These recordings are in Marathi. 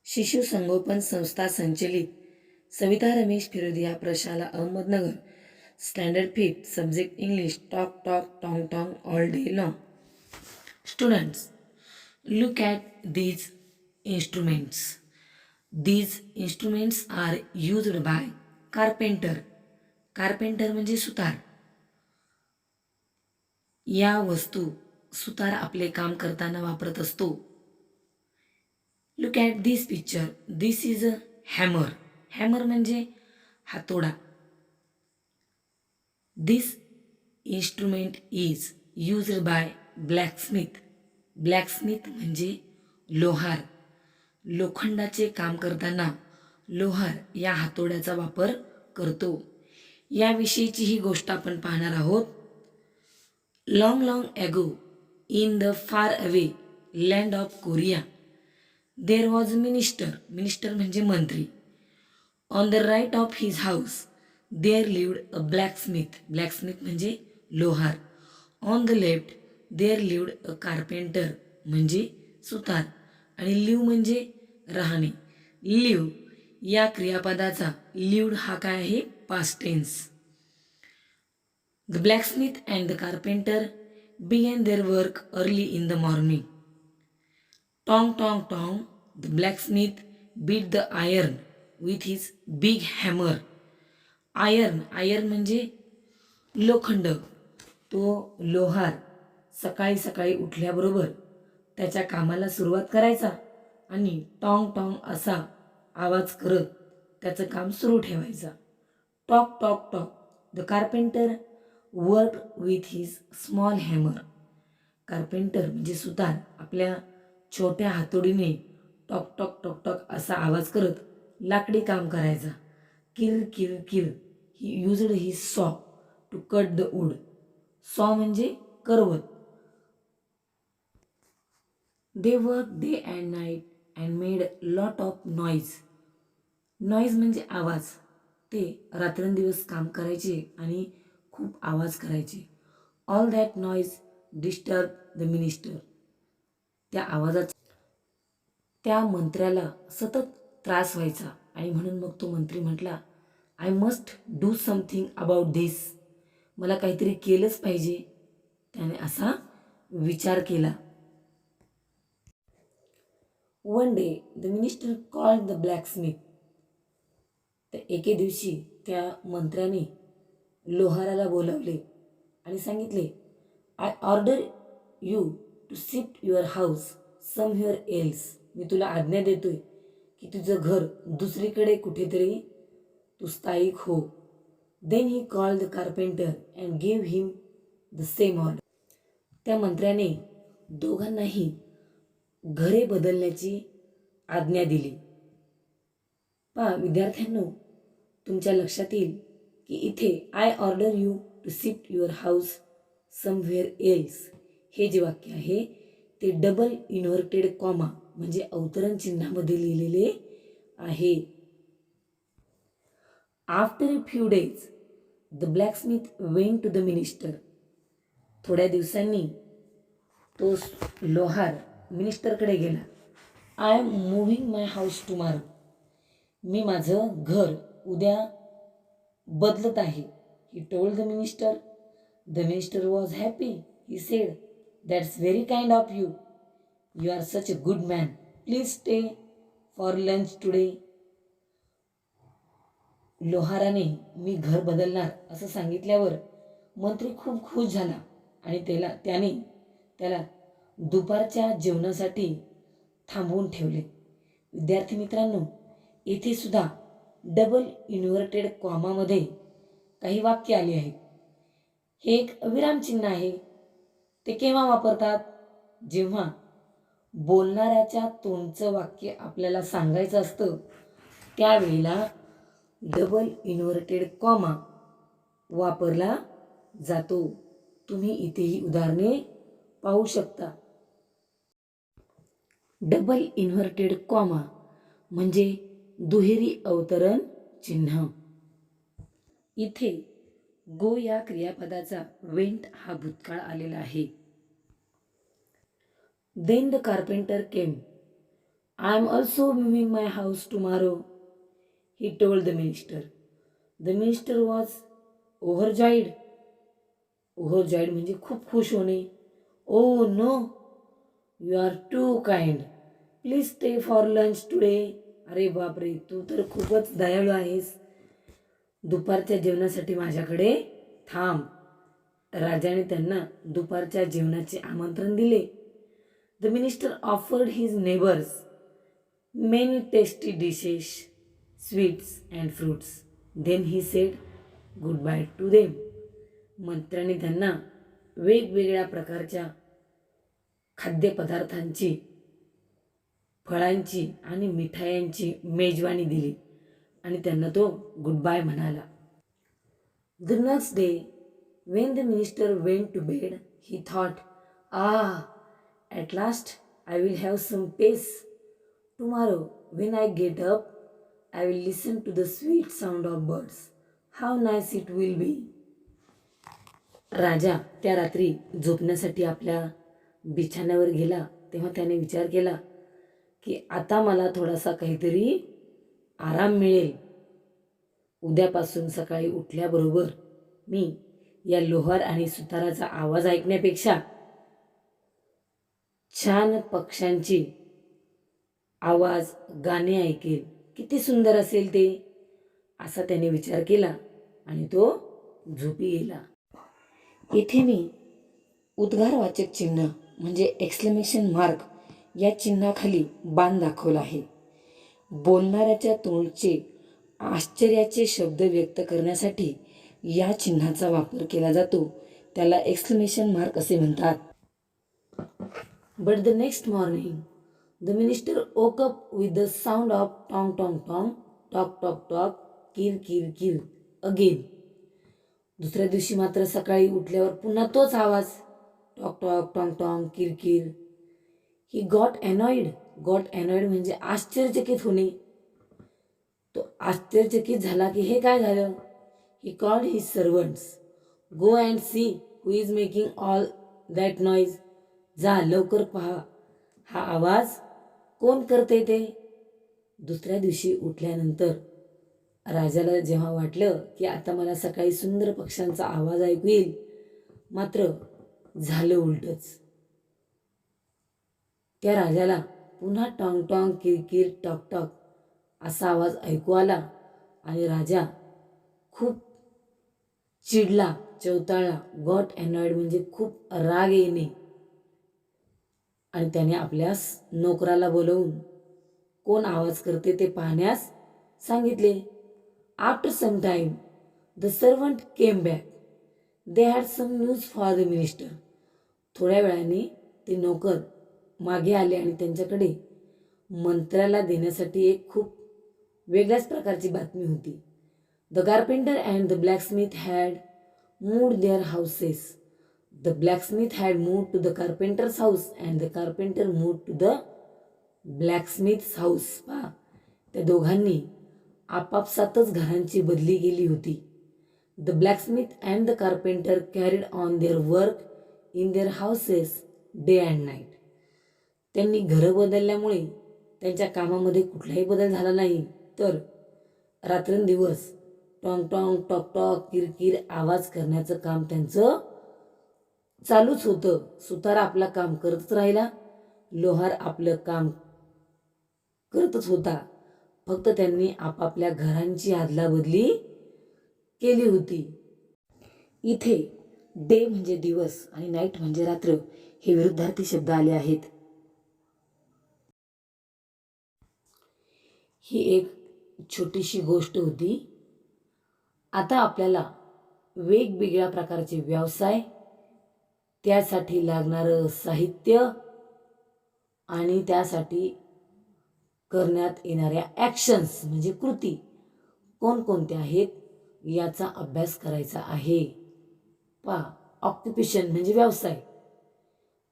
शिशु संगोपन संस्था संचलित सविता रमेश फिरोदिया प्रशाला Ahmednagar standard 5th subject English talk talk tong tong all day long. Students, look at these instruments. These instruments are used by carpenter. Carpenter म्हणजे सुतार. या वस्तू सुतार आपले काम करताना वापरत असतो. Look at this picture. This is a hammer. Hammer म्हणजे हातोडा. This instrument is used by blacksmith. Blacksmith म्हणजे लोहार. लोखंडाचे काम करताना लोहार या हातोड्याचा वापर करतो. याविषयीची ही गोष्ट आपण पाहणार आहोत. Long long ago in the far away land of Korea there was a minister. Minister म्हणजे मंत्री. On the right of his house there lived a blacksmith. Blacksmith म्हणजे लोहार. On the left there lived a carpenter म्हणजे सुतार. आणि लिव म्हणजे राहणे. लिव या क्रियापदाचा लिव्ड हा काय आहे? Past tense. The blacksmith and the carpenter began their work early in the morning. Tong tong tong, the blacksmith beat the iron with his big hammer. Iron म्हणजे लोखंड. तो लोहार सकाळी सकाळी उठल्याबरोबर त्याच्या कामाला सुरुवात करायचा आणि टॉंग टॉंग असा आवाज करत त्याचं काम सुरू ठेवायचा. Talk talk talk, the carpenter work with his small hammer. Carpenter म्हणजे सुतार आपल्या छोट्या हातोडीने टॉक टॉक टॉक टॉक असा आवाज करत लाकडी काम करायचा. किर किर किर, ही used he saw to cut the wood. Saw म्हणजे करवत. They work day and night and made lot of noise. Noise म्हणजे आवाज. ते रात्रंदिवस काम करायचे आणि खूप आवाज करायचे. All that noise disturb the minister. त्या आवाजाचा त्या मंत्र्याला सतत त्रास व्हायचा आणि म्हणून मग तो मंत्री म्हटला, I must do something about this. मला काहीतरी केलंच पाहिजे. त्याने असा विचार केला. One day the minister called the blacksmith. तर एके दिवशी त्या मंत्र्याने लोहाराला बोलावले आणि सांगितले, I order you to shift your house somewhere else. मी तुला आज्ञा देतोय की तुझं घर दुसरीकडे कुठेतरी तू स्थायिक हो. Then he called the carpenter and give him the same order. त्या मंत्र्याने दोघांनाही घरे बदलण्याची आज्ञा दिली. पहा विद्यार्थ्यांनो, तुमच्या लक्षात येईल की इथे I order you to shift your house somewhere else हे जे वाक्य आहे ते डबल इन्व्हर्टेड कॉमा म्हणजे अवतरण चिन्हामध्ये लिहिलेले आहे. After a few days the blacksmith went to the minister. थोड्या दिवसांनी तो लोहार मिनिस्टरकडे गेला. I am moving my house tomorrow. मी माझं घर उद्या बदलत आहे. He told the minister. The minister was happy. He said, that's very kind of you. You are such a good man. Please stay for lunch today. लोहाराने मी घर बदलणार असं सांगितल्यावर मंत्री खूप खुश झाला आणि त्याने त्याला दुपारच्या जेवणासाठी थांबवून ठेवले. विद्यार्थी मित्रांनो, येथे सुद्धा डबल इन्व्हर्टेड कॉमामध्ये काही वाक्य आली आहेत. हे एक विरामचिन्ह आहे. ते केव्हा वापरतात? जेव्हा बोलणाऱ्याच्या तोंडचं वाक्य आपल्याला सांगायचं असतं त्यावेळेला डबल इन्व्हर्टेड कॉमा वापरला जातो. तुम्ही इथेही उदाहरणे पाहू शकता. डबल इन्व्हर्टेड कॉमा म्हणजे दुहेरी अवतरण चिन्ह. इथे गो या क्रियापदाचा वेंट हा भूतकाळ आलेला आहे. Then the carpenter came. I am also moving my house tomorrow, he told the minister. The minister was overjoyed. Overjoyed म्हणजे खूप खुश होणे. Oh no, you are too kind, please stay for lunch today. अरे बापरे, तू तर खूपच दयाळू आहेस, दुपारच्या जेवणासाठी माझ्याकडे थांब. राजाने त्यांना दुपारच्या जेवणाचे आमंत्रण दिले. The minister offered his neighbours many tasty dishes, sweets and fruits. Then he said goodbye to them. मंत्र्याने त्यांना वेगवेगळ्या प्रकारच्या खाद्यपदार्थांची, फळांची आणि मिठायांची मेजवानी दिली आणि त्यांना तो गुड बाय म्हणाला. The next day when the minister went to bed, he thought, at last I will have some peace. Tomorrow, when I get up, I will listen to the sweet sound of birds. How nice it will be. राजा त्या रात्री झोपण्यासाठी आपल्या बिछाण्यावर गेला तेव्हा त्याने विचार केला की आता मला थोडासा काहीतरी आराम मिळेल. उद्यापासून सकाळी उठल्याबरोबर मी या लोहार आणि सुताराचा आवाज ऐकण्यापेक्षा छान पक्ष्यांची आवाज, गाणे ऐकेल. किती सुंदर असेल ते, असा त्याने विचार केला आणि तो झोपी गेला. येथे मी उद्गारवाचक चिन्ह म्हणजे एक्सक्लेमेशन मार्क या चिन्हाखाली बाण दाखवला आहे. बोलणाऱ्याच्या तोंडचे आश्चर्याचे शब्द व्यक्त करण्यासाठी या चिन्हाचा वापर केला जातो. त्याला एक्सक्लेमेशन मार्क असे म्हणतात. But the next morning the minister woke up with the sound of tong tong tong, talk talk talk, किर किर किर अगेन. दुसऱ्या दिवशी मात्र सकाळी उठल्यावर पुन्हा तोच आवाज, टॉक टॉक टॉंग टॉंग, किर किर. He got annoyed. Got annoyed म्हणजे आश्चर्यचकित होणे. तो आश्चर्यचकित झाला की हे काय झालं. He called his servants. Go and see who is making all that noise. जा लवकर पहा, हा आवाज कोण करते ते. दुसऱ्या दिवशी उठल्यानंतर राजाला जेव्हा वाटलं की आता मला सकाळी सुंदर पक्ष्यांचा आवाज ऐकू येईल, मात्र झालं उलटच. त्या राजाला पुन्हा टॉंग टॉंग, किरकिर, टॉक टॉक असा आवाज ऐकू आला आणि राजा खूप चिडला, चवताळला. गॉट अनॉइड म्हणजे खूप राग येणे. आणि त्याने आपल्या नोकराला बोलवून कोण आवाज करते ते पाहण्यास सांगितले. After some time the servant came back. They had some news for the minister. थोड्या वेळाने ते नोकर मागे आले आणि त्यांच्याकडे मंत्र्याला देण्यासाठी एक खूप वेगळ्याच प्रकारची बातमी होती. The carpenter and the blacksmith had moved their houses. The blacksmith had moved to the carpenter's house and the carpenter moved to the blacksmith's house. पहा, त्या दोघांनी आपापसातच घरांची बदली केली होती. The blacksmith and the carpenter carried on their work in their houses day and night. त्यांनी घरं बदलल्यामुळे त्यांच्या कामामध्ये कुठलाही बदल झाला नाही, तर रात्रंदिवस टॉंग टॉंग, टॉक टॉक, किरकिर आवाज करण्याचं काम त्यांचं चालूच होतं. सुतार आपलं काम करतच राहिला, लोहार आपलं काम करतच होता. फक्त त्यांनी आपापल्या घरांची अदलाबदली केली होती. इथे डे म्हणजे दिवस आणि नाईट म्हणजे रात्र हे विरुद्धार्थी शब्द आले आहेत. ही एक छोटीशी गोष्ट होती. आता आपल्याला वेगवेगळ्या प्रकारचे व्यवसाय, त्यासाठी लागणारं साहित्य आणि त्यासाठी करण्यात येणाऱ्या ॲक्शन्स म्हणजे कृती कोणकोणत्या आहेत याचा अभ्यास करायचा आहे. पहा, ऑक्युपेशन म्हणजे व्यवसाय.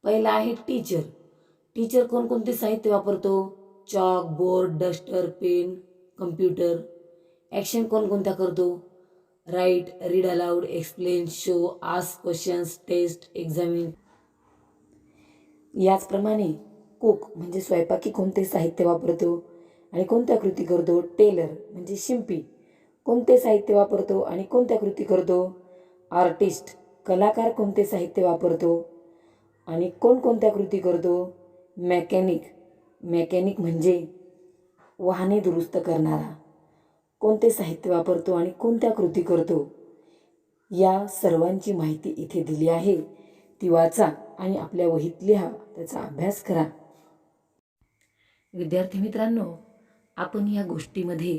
पहिला आहे टीचर. टीचर कोणकोणते साहित्य वापरतो? Chalk, board, duster, pen, computer. Action कोणकोणत्या करतो? Write, read aloud, explain, show, ask questions, test, examine. याचप्रमाणे कुक म्हणजे स्वयंपाकी कोणते साहित्य वापरतो आणि कोणत्या कृती करतो. टेलर म्हणजे शिंपी कोणते साहित्य वापरतो आणि कोणत्या कृती करतो. आर्टिस्ट कलाकार कोणते साहित्य वापरतो आणि कोणकोणत्या कृती करतो. मेकॅनिक मेकॅनिक म्हणजे वाहने दुरुस्त करणारा कोणते साहित्य वापरतो आणि कोणत्या कृती करतो. या सर्वांची माहिती इथे दिली आहे, ती वाचा आणि आपल्या वहीत लिहा, त्याचा अभ्यास करा. विद्यार्थी मित्रांनो, आपण या गोष्टीमध्ये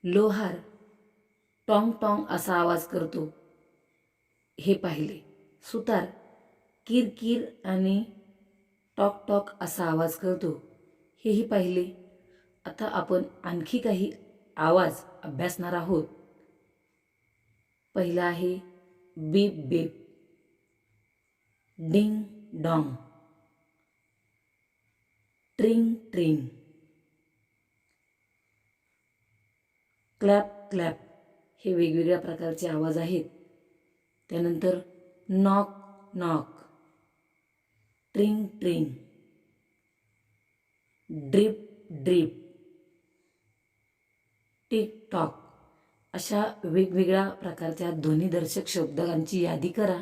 लोहार टॉंग टॉंग असा आवाज करतो हे पाहिले. सुतार किर किर आणि टॉक टॉक असा आवाज करतो हेही पाहिले. आता आपण आणखी काही आवाज अभ्यासणार आहोत. पहिला आहे beep beep, ding dong, tring tring, clap clap. हे वेगवेगळ्या प्रकारचे आवाज आहेत. त्यानंतर knock knock, tring tring, drip drip, tick tock अशा वेगवेगळ्या प्रकारच्या ध्वनिदर्शक शब्दांची यादी करा.